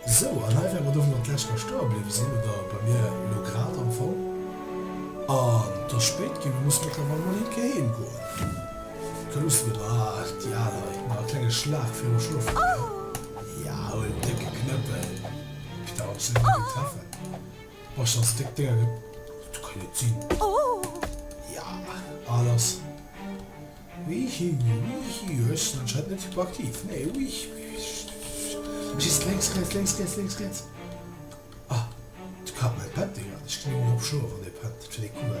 So, an einfach wir dürfen noch gleich gestorben bleiben sind oder bei mir nur gerade am Anfang. Und das spät gehen, wir müssen mittlerweile mal hingehen gehen. Lust mit die Ader, mal ein kleiner Schlag für den Schluff. Ja, und dicke Knöpfe. Ich darf es nicht treffen. Was das dick Dinger gibt, du kannst nicht ziehen. Ja, alles. Wie hier ist anscheinend nicht hyperaktiv. Nee, schießt links. Ah, du kannst mein Pad, Digga. Ich kann nur auf Schuhe von der Pad. Ich finde die cool,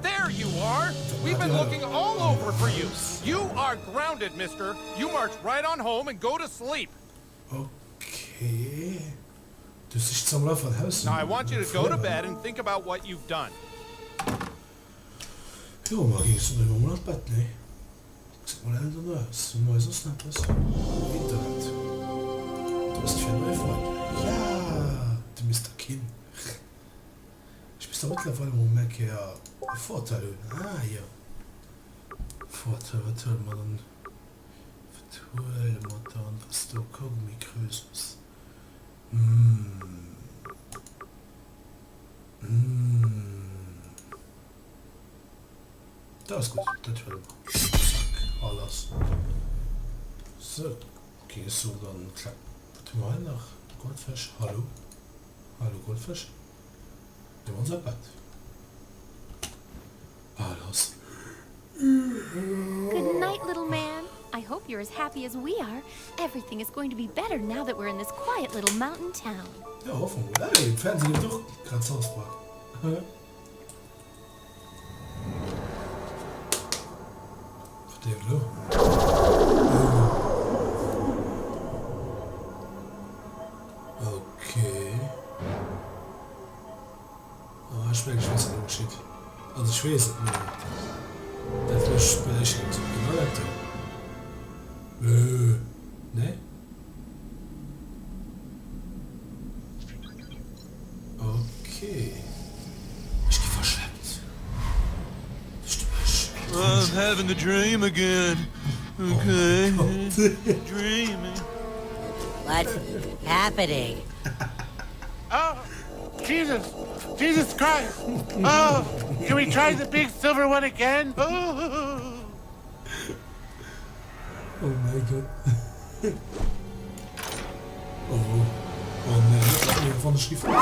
There you are! We've been looking all over for you. You are grounded, mister. You march right on home and go to sleep. Okay. Du siehst zum Lauf von Haus. Now I want you to go to bed and think about what you've done. Ja, mal gehst du immer nach Bett, ne? Sieht mal ändern aus. Mal so snap ist. Internet. Du bist für neue Freunde. Ja, du bist der Kind. Ich bin da mittlerweile im Moment ja Vorteil. Ah, ja. Vorteil, was tun wir dann? Virtuelle Motoren, was du Kaugummi Größes. Das ist gut, das will ich. Zack, alles. So, gehst du dann klar. Warte mal nach Goldfisch. Hallo? Hallo Goldfisch? Du unser Bett. Alles. Good night, little man. I hope you're as happy as we are. Everything is going to be better now that we're in this quiet little mountain town. Ja, hoffen wir. Hey, im Fernsehen doch gerade Sausbar. Okay. Oh, ich weiß nicht, was da geschieht. Also ich weiß es nicht. Das ist berechnet. Genau das. Ne? Okay. Ich geh verschleppt. I'm having a dream again. Okay. Dreaming. What's happening? Oh, Jesus Christ! Oh, can we try the big silver one again? Oh, oh mein Gott. Oh nee, van de schrift. Nee,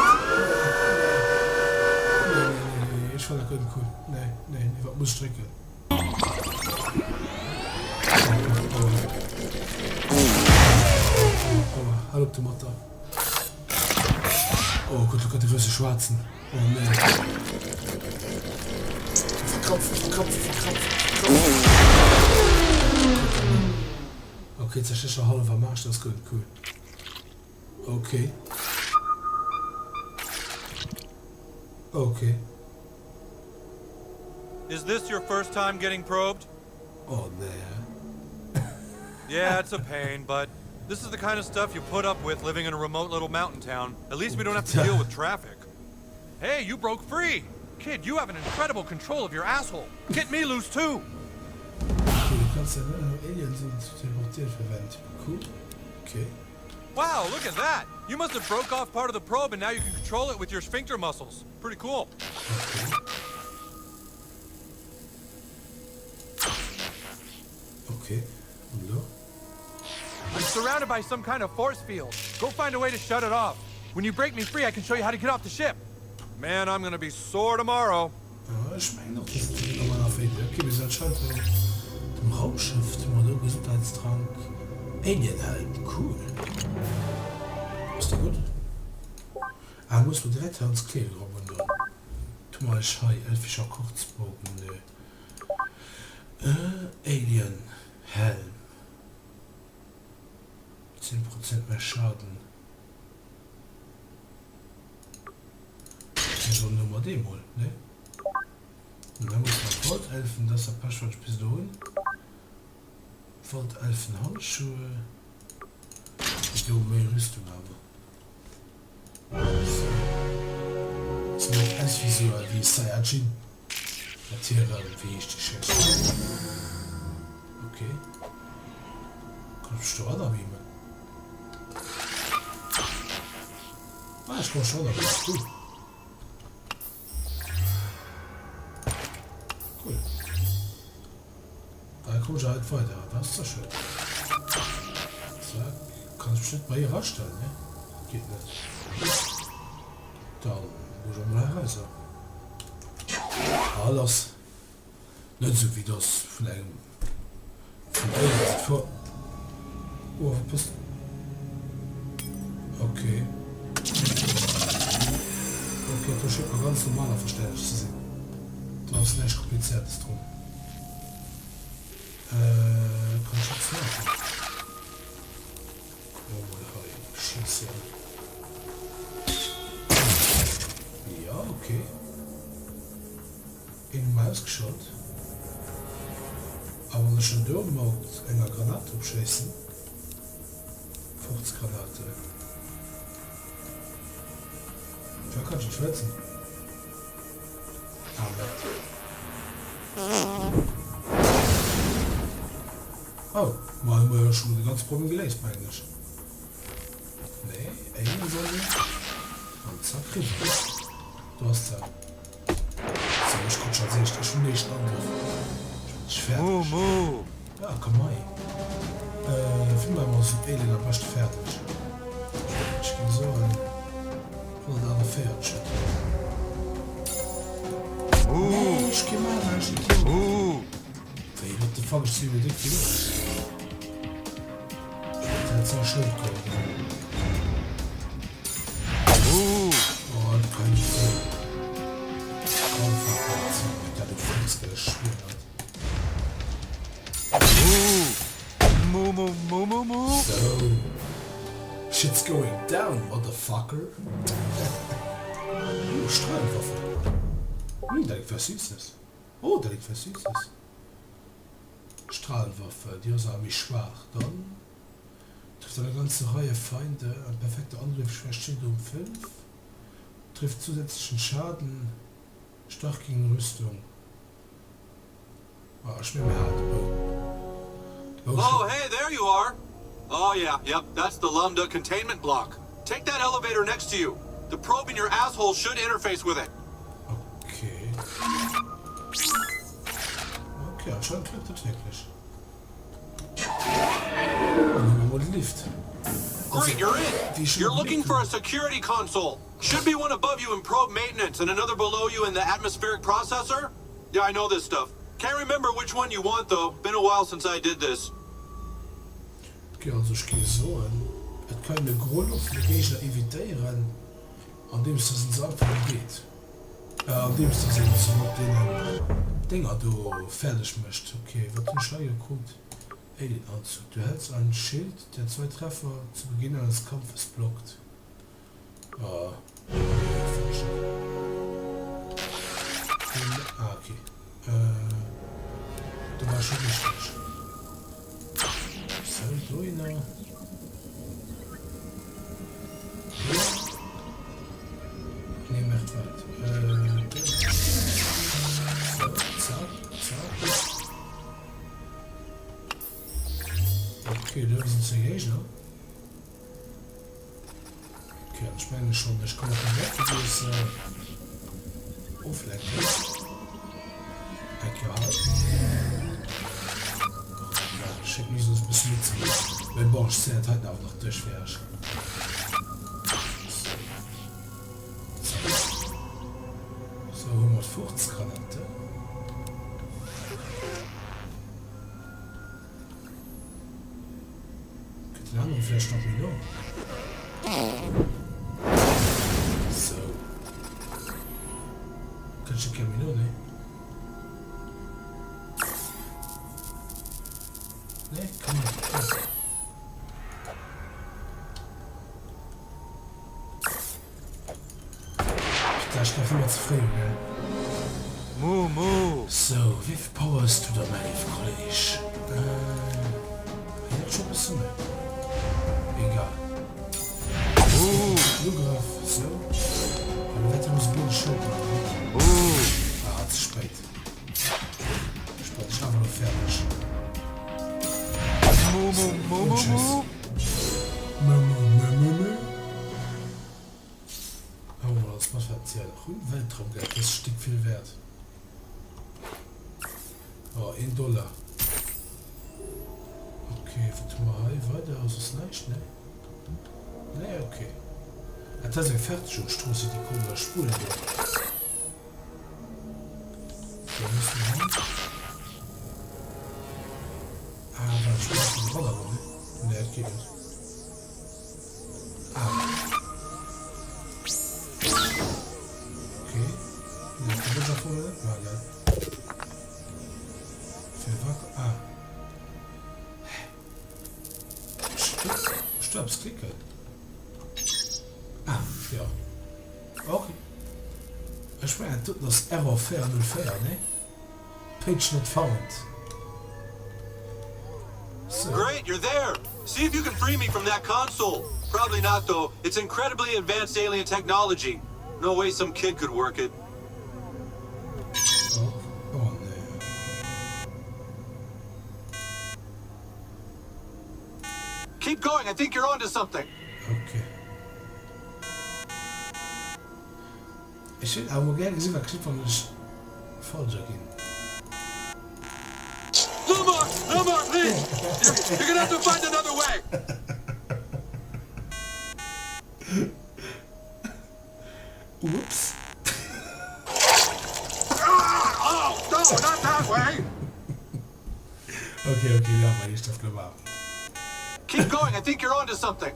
ich fand das cool. Nee, ich muss stricken. Oh, hallo Tomate. Oh Gott, look at die große Schwarzen. Oh nee. Verkopf. Okay, zerstört halbe vermarscht, das ist gut, cool. Okay. Is this your first time getting probed? Oh nee. Yeah, it's a pain, but this is the kind of stuff you put up with living in a remote little mountain town. At least we don't have to deal with traffic. Hey, you broke free! Kid, you have an incredible control of your asshole. Get me loose too! Okay, du kannst ja Aliens und teleportieren verwenden. Cool. Okay. Wow, look at that! You must have broke off part of the probe and now you can control it with your sphincter muscles. Pretty cool. Okay. Und da? I'm surrounded by some kind of force field. Go find a way to shut it off. When you break me free, I can show you how to get off the ship. Man, I'm gonna be sore tomorrow. Ja, ich meine noch, das ist nochmal auf jeden Fall. Okay, wir sind anscheinend im Raumschiff, dem Gesundheitstrank. Alien halt, cool. Ist der gut? Ah, muss man direkt ans Kleid rum. Tu mal Schei, elfischer Kurzbogen, ne. Alien, Helm. 10% mehr Schaden. So Nummer dem holen, ne? Und dann muss man forthelfen, dass er Passwortpistolen, forthelfen Handschuhe, ich glaube mehr Rüstung habe. So. Das ist nicht alles visuell wie Saiyajin. Der Tiere, wie ich die schätze. Okay. Kannst du da beamen? Ah, ich komm schon, aber ist gut. Cool. Da komme ich halt weiter, das ist doch schön. So, kann ich bestimmt bei ihr ranstellen, ne? Geht nicht. Dann muss ich mal reisen. Alles. Nicht so wie das von einem... Von oh, was bist du? Okay. Okay, das ist ein ganz normaler Verständnis zu sehen. Da ist nichts Kompliziertes drum. Kann ich jetzt machen? Oh mein Gott, Scheiße. Ja, okay. In Maus geschaut. Aber wenn ich schon dort mal eine Granate abschießen. 50 Granate. Da kann ich nicht schwätzen. Oh, mal haben wir ja schon ein ganz Problem gelesen eigentlich. Nee, eine Sonne. Und zack, krieg ich. Du hast ja. So, ich kann schon sehen, ich schon nicht angriff. Ich fertig. Moo. Ja, komm mal. Finden wir mal so ein Alien am besten fertig. Ich kann so ein 140. Ich geh mal rein, ich geh mal. Hey, what the fuck, ich zieh mir dick die Luft. Das hat so ein Schild gekommen. Oh, das kann ich sehen. Komm, verpassen, Alter, du Fuchs, der schwer hat. So. Shit's going down, motherfucker. Strahlenwaffe. Da liegt was Süßes. Oh, da liegt was Süßes. Strahlenwaffe, die ist mich schwach. Dann trifft eine ganze Reihe Feinde. Ein perfekter Angriff schwächt um 5. Trifft zusätzlichen Schaden. Stark gegen Rüstung. Ah, ich bin mir hart. Oh, hey, there you are. Oh, yeah, yep, that's the Lambda containment block. Take that elevator next to you. The probe in your asshole should interface with it. Okay. Okay, anscheinend klappt das wirklich. Oh, Lift. Great, you're in. You're looking for a security console. Should be one above you in probe maintenance and another below you in the atmospheric processor. Yeah, I know this stuff. Can't remember which one you want, though. Been a while since I did this. Okay, also ich gehe so an. Es kann eine Grundluft der Gegner evitieren, an dem es das ins Anfang geht. An dem es das eben so mit den Dinger du fertig möchtest. Okay, wird ein Scheiße gut. Alien-Anzug. Du hältst ein Schild, der 2 Treffer zu Beginn eines Kampfes blockt. Ah, okay. Du warst schon richtig. So, du in der... Nee, macht weit. So, zack. Okay, da sind sie Gegner. Okay, ich meine schon, ich komme von weg, wie es auflegt. Ja, schick mich so ein bisschen mit. Wenn Bosch zählt, halt auch noch durchfährst. So, 150 Granate. Geht den anderen vielleicht noch wieder. So. Kannst du kein Minute, ne? Ne, kann nicht. Da ist noch immer zufrieden, ne? Moo. So, wie viel Power hast du da, mein Kollege? Jetzt schon ein bisschen mehr. Egal. Flughafen, so. Aber Wetter muss gut schultern. Ah, zu spät. Ich bin einfach nur fertig. Und Weltraumgeld, das ist ein Stück viel wert. Oh, $1. Okay, warte mal, weiter aus ist nicht, ne? Ne, okay. Das ist ein Fertigungsstraße, die kommen da Spuren durch. Da müssen wir hin. Ah, da ist ein Roller, ne? Ne, das geht nicht. Ah. Okay. Ne, das ist da vorne. Ah, ja. Für was? Ah. Stabsklicker. Ah, ja. Okay. Ich meine, das Error 404, ne? Page not found. So. Great, you're there. See if you can free me from that console. Probably not, though. It's incredibly advanced alien technology. No way some kid could work it. Oh, oh ne. Keep going. I think you're onto something. Okay. Ich will aber gerne gesehen, was Clip von uns falsch gehen. No more, please. You're gonna have to find another way. Ups. Oh, no, not that way. Okay, ja, mal ich darf warten. Keep going. I think you're onto something.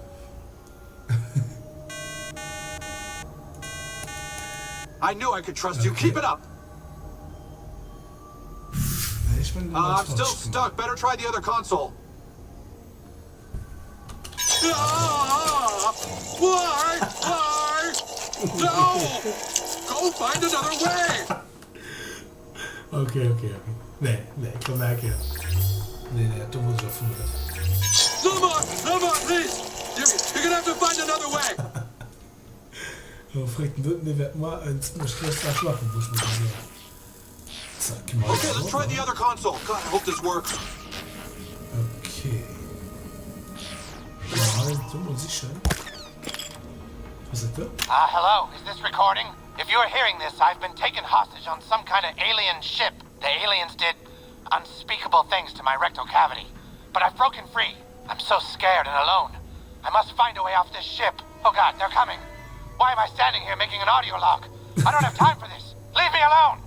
I knew I could trust you. Keep it up. Ich bin I'm still stuck. Better try the other console. Why? No! Go find another way! Okay. Nee, komm her hier. Nee, du musst auf No more, please! You're gonna have to find another way! Fragt ne wird mal ins Schloss erschlafen, wo ich mich sehe. Zack, mal. Okay, let's try the other console. God, I hope this works. Okay. Ja, so muss ich schon. Was ist das? Hello, is this recording? If you're hearing this, I've been taken hostage on some kind of alien ship. The aliens did unspeakable things to my rectal cavity. But I've broken free. I'm so scared and alone. I must find a way off this ship. Oh God, they're coming. Why am I standing here making an audio log? I don't have time for this. Leave me alone!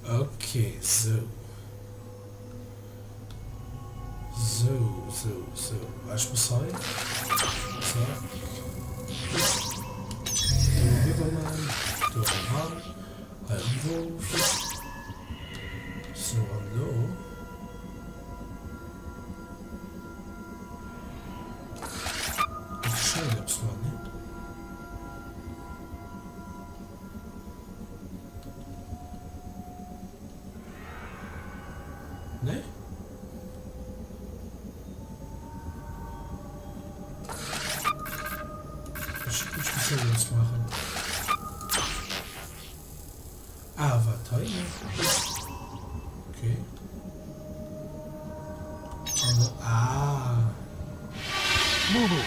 Okay, so. Ich muss rein. So. Rübermann. Durchmann. Einwurf. So, hallo. Ich scheine es mal nicht. Ne? Ich muss das machen. Ah, warte. Okay. Also, Move.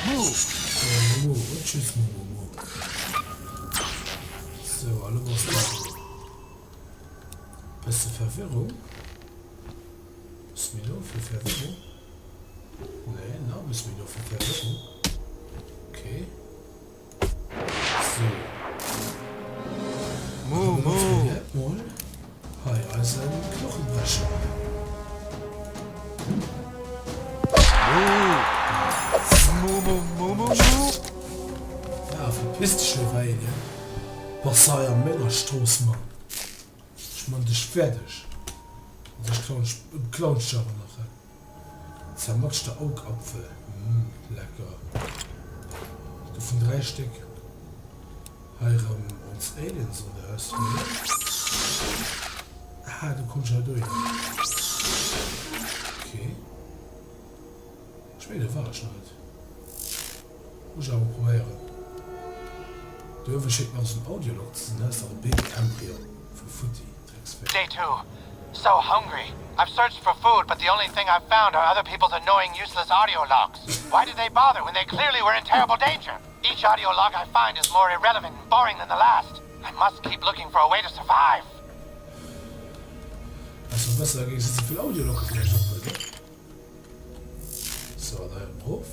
Und tschüss, Move. So, alle was da. Beste Verwirrung. Ist mir nur für Verwirrung? Ne, ist mir nur für Verwirrung. Okay. So. Move. Hi, also ein Knochenwäsche. Ja, verpiss dich schon rein, ja. Was sei am Männerstoß, Mann. Ich mein dich fertig. Das Clownschauer nachher. Zermatschter Augapfel. Lecker. Du von 3 Stück. Heiraten uns Aliens oder was? Ah, du kommst ja durch. Okay. Später war ich nicht. Muss ich aber probieren. Du überschickt mir aus dem Audiolog zu sehen, da ist auch ein Baby Embryo für Footy. Day 2. So hungry. I've searched for food, but the only thing I've found are other people's annoying, useless audio logs. Why did they bother when they clearly were in terrible danger? Each audio log I find is more irrelevant and boring than the last. I must keep looking for a way to survive. Also besser ging es zu viel Audiolog vielleicht noch mal. So, da im Hof.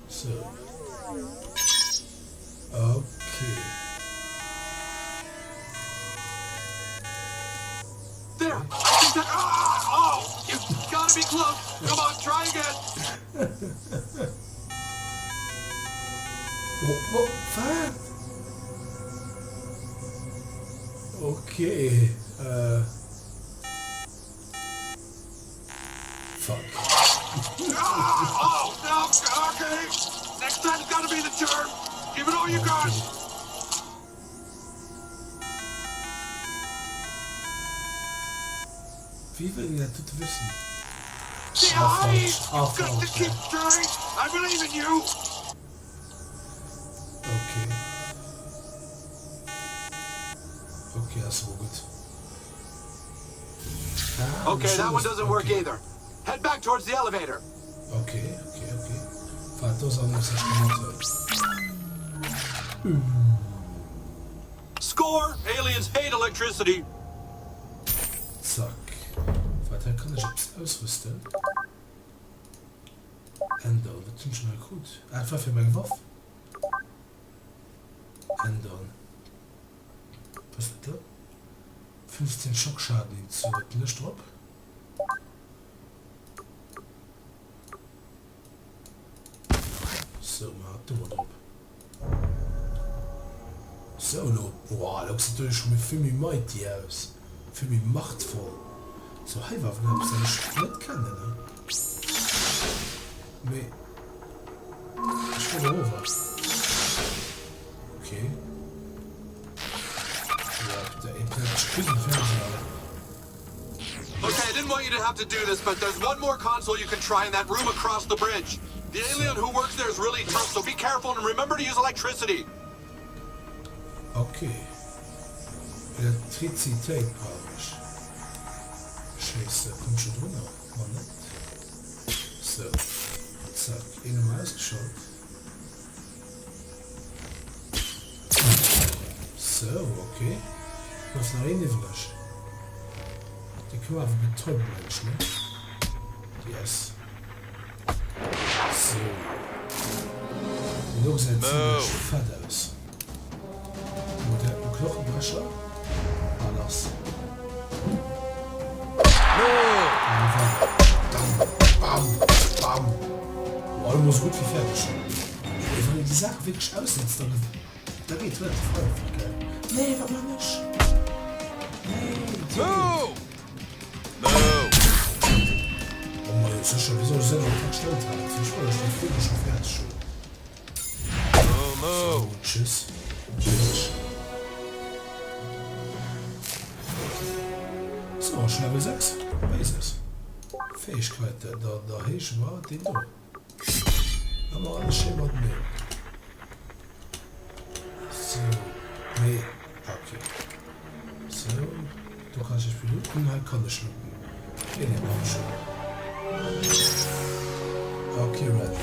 So. Okay. There! I think that. Oh! You gotta be close! Come on, try again! Oh, fuck! Okay. Fuck. Oh, no! Okay! Next time's gotta be the turn! Give it all you got! Wie will ihr das wissen? The eyes! You've got to keep trying! I believe in you! Okay. Okay, that's all good. Okay, that one doesn't work either. Head back towards the elevator. Okay. Fahrt das an, was ich gemacht habe. Score! Aliens hate electricity! Zack. Weiter kann ich jetzt ausrüsten. Ändern, das tut schon mal gut. Einfach für meine Waffe. Ändern. Was ist das? 15 Schockschaden hinzu. Nicht drauf. So, man hat den drauf. So, no. Boah, das sieht natürlich schon viel mehr mighty aus. Viel mehr machtvoll. So, hey, Waffen habe ich nicht kennen, ne? Nee. Ich will over. Okay. Ja, der Internet Küchenfernseher. Okay, I didn't want you to have to do this, but there's one more console you can try in that room across the bridge. The alien who works there is really tough, so be careful and remember to use electricity. Okay. Elektrizität brauche ich. Scheiße, kommt schon drunter. War nicht. So. Zack, mal ausgeschaut. So, okay. Was noch eine Flasche. Die können wir einfach betäuben, Mensch, ne? Yes. So. Die Look sieht ziemlich fett aus. Und der hat einen Knochenbrecher. Alles. Bam, bam. Boah, du musst gut wie fertig. Wenn die Sache wirklich aussetzt, dann geht relativ häufig, gell? Nee, was mach ich? Nee, Move! Oh Mann, jetzt ist schon, wieso selber verstellt hat. Ich wollte schon viel schon fertig schon. So, tschüss. Tschüss. So, schon Level 6. Basis. Fähigkeit, da heißt war den da. Aber alles schön was nehmen. So. Nee. Okay. So. Du kannst nicht bluten, halt kann ich looten. Okay, den auch schon. Okay, Red.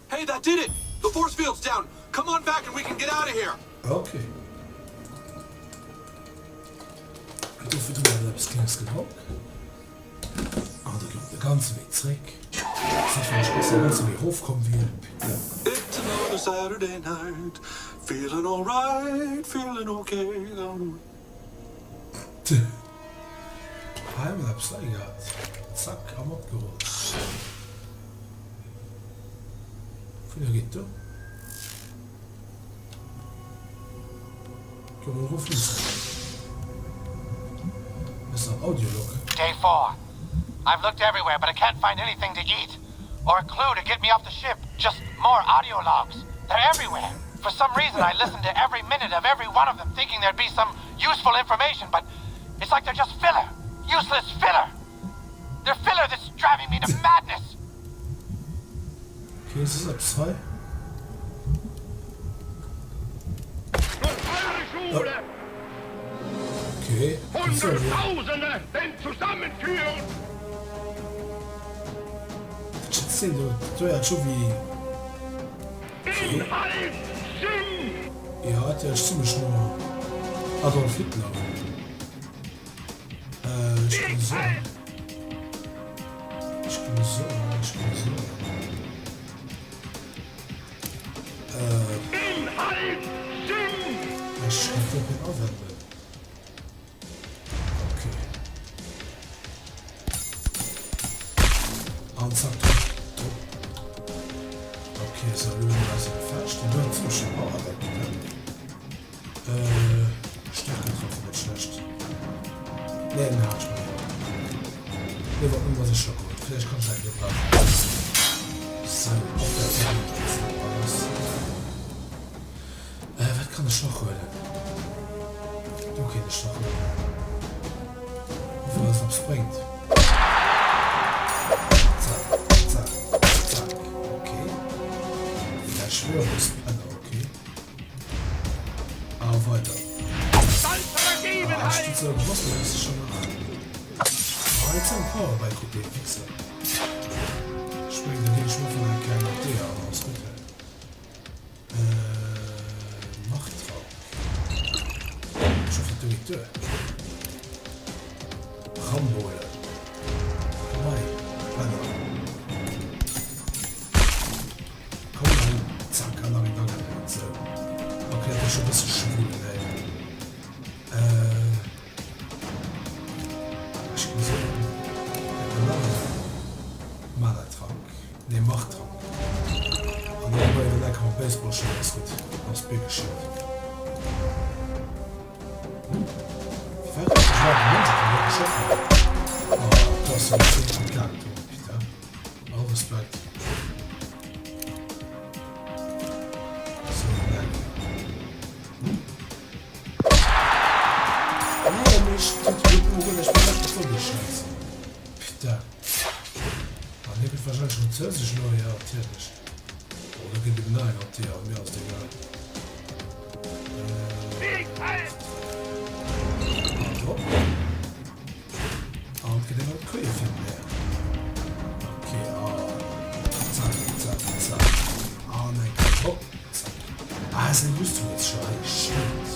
Hey, that did it! The force field's down. Come on back and we can get out of here. Okay. Du verdrehst etwas Kleines genug. Ah, da gibt der ganze Weg zurück. Sicher nicht, dass der ganze Weg hochkommen will. Ja. It's another Saturday night. Feeling alright, feeling okay. Einmal hab's da gehabt. Zack, am abgeholt. Wie geht da? Können wir rufen? Das ist ein Audiolog. Day 4. I've looked everywhere, but I can't find anything to eat. Or a clue to get me off the ship. Just more audio logs. They're everywhere. For some reason, I listen to every minute of every one of them, thinking there'd be some useful information, but it's like they're just filler. Useless filler. They're filler that's driving me to madness. Okay, ist es ab 2? Okay. Hunderttausende denn zusammenführen! Du ja schon wie... Inhalt! Ja, der ist ziemlich nur Adolf Hitler. Ich bin so. Ich kann den aufwenden. Okay. Anzack. Okay, so Löwen also gefällt. Die Löwen zum Beispiel auch arbeiten. Stärke treffen wird schlecht. Nee, den habe ich mal. Nee, war irgendwas ist schon gut. Vielleicht kann ich einen gebrauchen. So, auf der Seite ist alles. Was kann ich noch holen? Okay, das ist noch holen. Wofür das abspringt. Zack, zack, zack. Okay. Der Schwörungs... okay. Aber weiter. Steht so groß, das ist schon noch... jetzt ein Power bei Coupé Fixer. Springt da den Schwur von einem kleinen dier aus, bitte. Machttraum. Ich hoffe, du nicht durch. Rambole. Nein, Banner. Komm rein. Zack, kann er in Gang. So. Okay, das ist schon ein bisschen schwul, ey. Ich muss sagen. Mana-Trank. Ne, Machttrank. Und dann bei der leckeren Baseball-Schild ist gut. Aus Biggeschild. Fertig, ich war die Menschen, die wir geschossen haben. Oh, das ist ein bisschen gegangen, Peter. All Respekt. So, danke. Nee, nicht. Das wird nur, wenn ich mir das bevor gescheißen. Peter. Man nimmt wahrscheinlich Französisch neu, ja, natürlich. Oder gibt es nein, ob die haben mir aus dem Jahr. Und geht immer mit Kühe finden, ja. Okay, zack, zack, zack. Nein, hopp, zack. Das musst du jetzt schon, stimmt.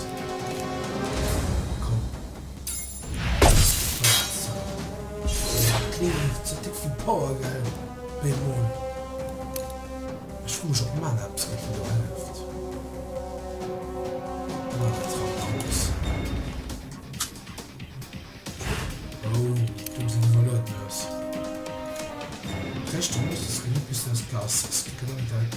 Komm. Zu dick für Power, geil. Bemol. Ich frage mich, ob man abschrecken da hilft. Groß. Oh, du sind verloren aus. Recht, du musst es genug, bis das Gas ist. Genau mit deinem.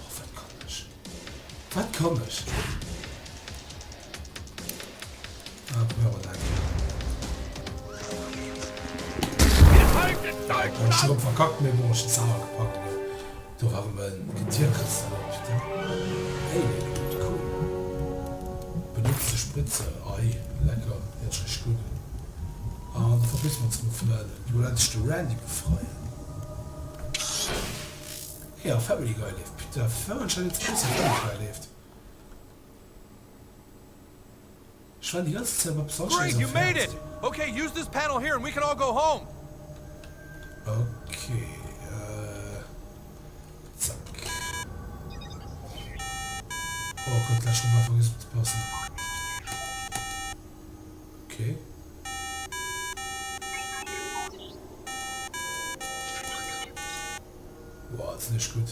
Was kann ich? Was kann ich? Schon verkackt mir, wo ich den Sauer gepackt habe. Da waren wir ein Getierkristall. Hey, cool. Benutzte Spritze. Ei, lecker. Jetzt richtig gut. Da verbissen wir uns mit Fladen. Du lernst du Randy befreien. Ja, Family Guy lebt. Peter, Family Guy lebt. Family Guy lebt. Ich war die ganze Zeit mal besonders. Great, you made it! Okay, use this panel here and we can all go home. Okay, zack. Oh Gott, gleich schon mal vergessen zu passen. Okay. Boah, das ist nicht gut.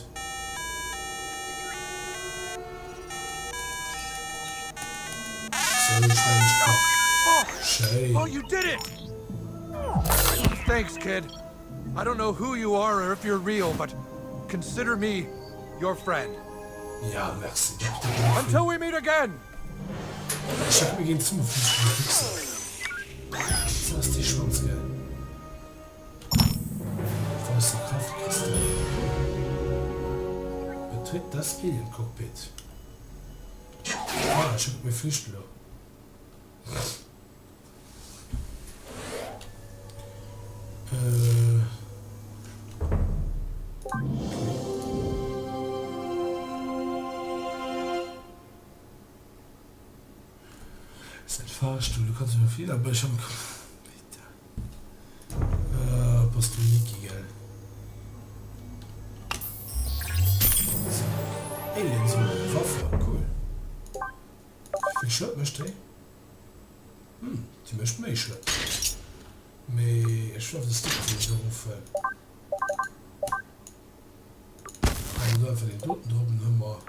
So, ich bin nicht ab. Shame. Oh, you did it! Thanks, kid. I don't know who you are or if you're real, but consider me your friend. Ja, merci. Until we meet again! Ich hab mir gegen 55 Fixer. Das ist die Chance, gell? Was ist der Kraftkristall? Betritt das Alien-Cockpit. Ah, ich hab mir Flüchtler. Das ist ein Fahrstuhl, du kannst mir viel, aber ich habe... Passt du Niki, gell? schlutt möchte ich. Die möchte mich schlutt. Aber ich schaffe das nicht so rufen. Also für den Toten drüben immer.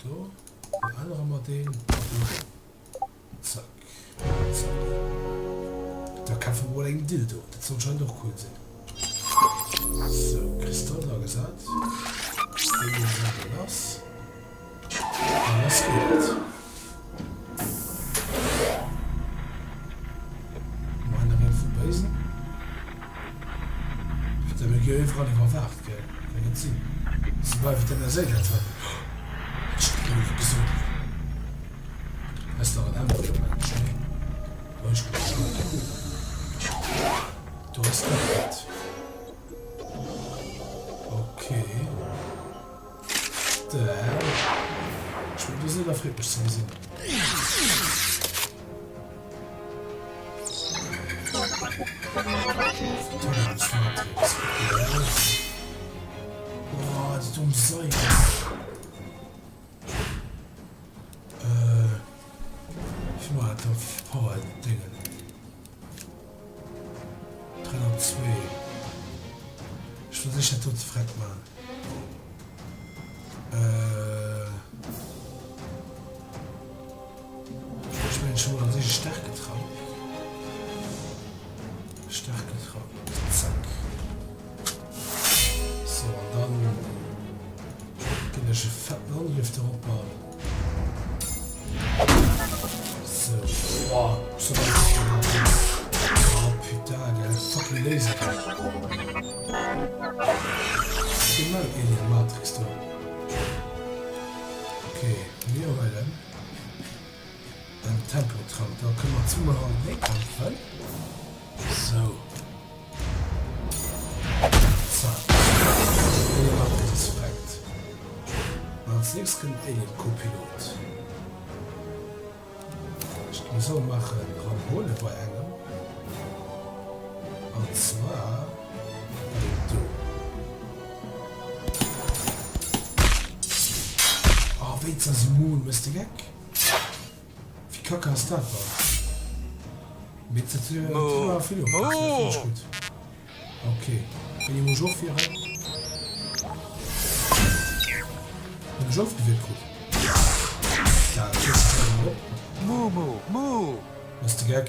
So. Der andere mal den. Zack. Zack. Da kann man wohl ein Dildo. Das soll schon doch cool sein. So, Kristall da gesagt. Den sagen wir das. Und das geht. Meine Rennen vorbei. Da bin ich einfach nicht verwacht, gell? Kann ich jetzt sehen. Sobald wir dann der Seite haben. Ich bin nicht gesund. Das ist doch ein anderer Schnee. Du hast recht. Okay. Da. Ich bin ein bisschen friedlich zu sehen. Boah, die dumme Säure. Ich mache auf Power-Dinge. 302. Ich will sicher tot fragt man. Ich bin schon an sich stark getraut. Stark getraut. Zack. So, und dann kann ich einen fetten Angriffe aufbauen. So. Boah, so weit ist es. Oh putain, der fucking Laser. Genau in der Matrix da. Okay, wir wollen ein Tempeltrank. Da können wir zu mal wegkämpfen. So. Zack. Die Matrix ist fragt. Als nächstes kommt Alien-Copilot. Ich kann so machen, Ramone bei einem. Und zwar du. Oh, weht das Moon, Mr. Gag? Wie kacke hast du das war? Mit der Tür viel gut. Okay. Wenn ich muss aufhören. Wenn ich aufgewählt gut. Ja, das ist Mr. Gag.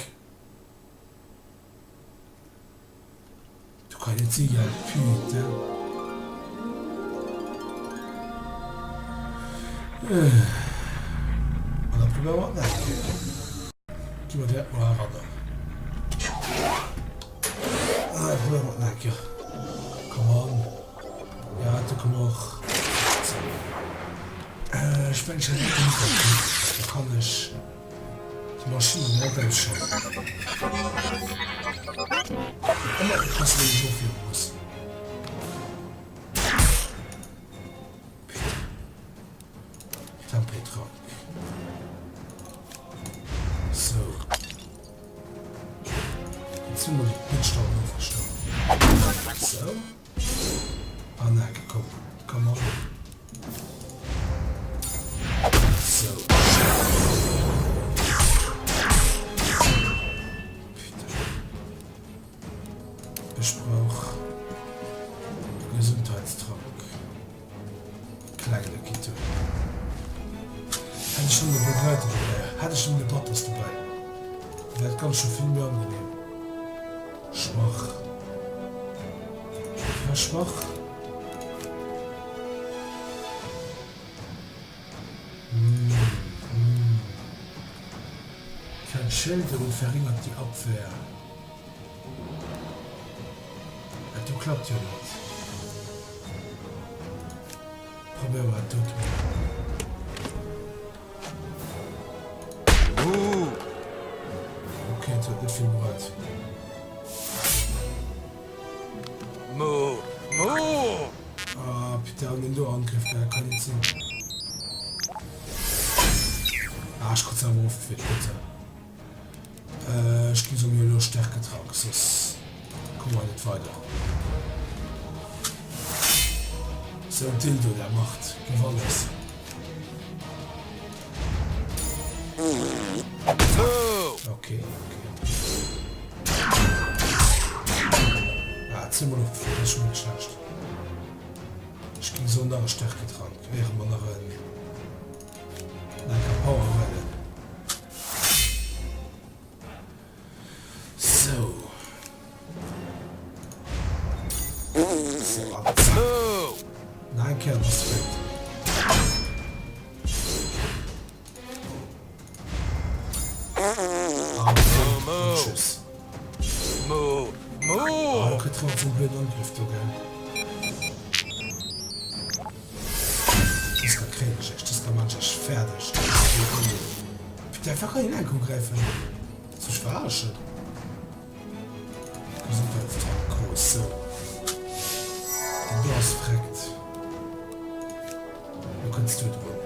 Du kannst jetzt hier putain. Und dann probieren wir mal. Gib mir der mal ran. Probieren wir mal. Come on. Ja, du kommst auch. Ich bin schon nicht da kann ich die Maschine direkt einschalten. Was will ich so viel muss? Tempeltrank. So. Jetzt sind wir die Windstauben aufgestanden. So. Ah nein, komm. Come on. So. Ich brauche Gesundheitstrank. Kleine Gitter. Hatte ich schon eine Begleiter dabei. Hatte ich schon eine Doppels dabei. Der hat ganz schon viel mehr angenehm. Schwach. Ja, schwach. Kein Schild und verringert die Abwehr. Du klappt ja nicht. Probier mal tot. Okay, das wird nicht viel bereit. Ah, bitte, wenn du Angriff, der kann nicht sehen. Ah, ich kann es aber aufgeführt, bitte. Ich gehe so mir nur Stärke tragen, sonst kommen wir nicht weiter. So ein Dildo, der macht gewaltig. 10 Minuten, das ist schon nicht schlecht. Ich ging so nach Stärke dran, während man nach einer Powerwelle. So. Boo! Nein, Kerl, was fällt. Tschüss. Moo! Oh, Moo! getroffen zum blöden Angriff, du, gell? Das ist gar kritisch, das ist gar manchmal fertig. Bitte einfach in den Einkommen greifen. Zu verarschen. Gesundheitstag, groß, so. Du hast fragt. Du kannst du es wohl.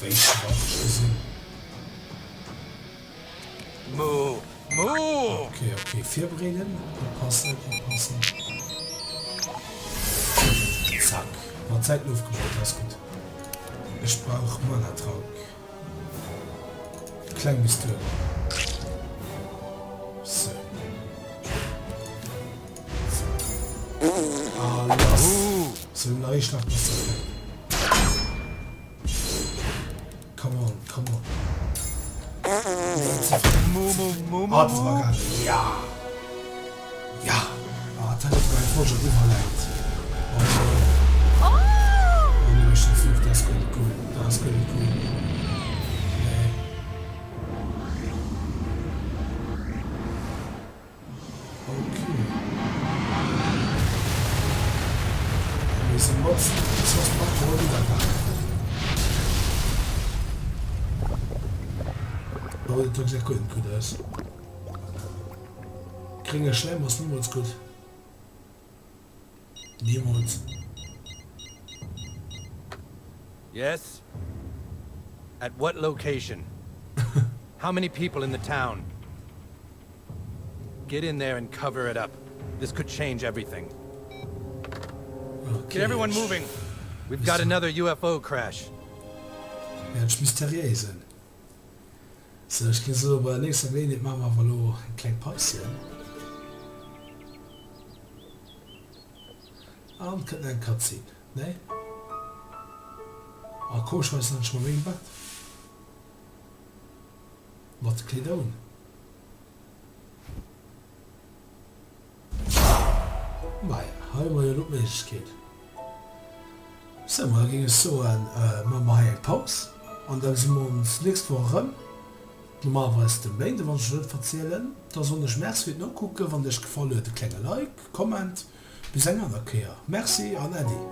Welch schwach gesehen. Moo! Moo! Okay, 4 Brillen. Passen. Zack. War Zeit aufgebaut, das ist gut. Ich brauche Mana-Trank. Klein bist du. So. Alles. So ein ich nach das. Come on. Oh, das war geil. Ja. Ah, das hat mein Forscher überlegt. Oh, ne, das ist cool. Das ist cool. Nee. Okay. Wir sind Motzen. Das was macht wohl wieder da. Aber das ist sehr gut ist. Kriegen Schleim was niemals gut. Niemals. Yes? At what location? How many people in the town? Get in there and cover it up. This could change everything. Okay. Get everyone moving. We've got another UFO crash. Ja, das ist mysteriös. So, ich kann so bei nächster Gelegenheit machen wir mal ein kleines Päuschen. Und können einen Cut ziehen. Ne? Ah, komm, ich weiß nicht schon mal wegen Bad. Was klingt da unten? Naja, haben wir ja noch Möglichkeit. So, mal ging es so an, wir machen eine Pause. Und dann sind wir uns nächste Woche normalerweise den Main, wenn ich nicht erzählen. Da soll ich Merz wird noch gucken, wenn euch gefallen hat, ein kleiner Like, Comment. Bis ein anderer Kehr. Merci an Eddie.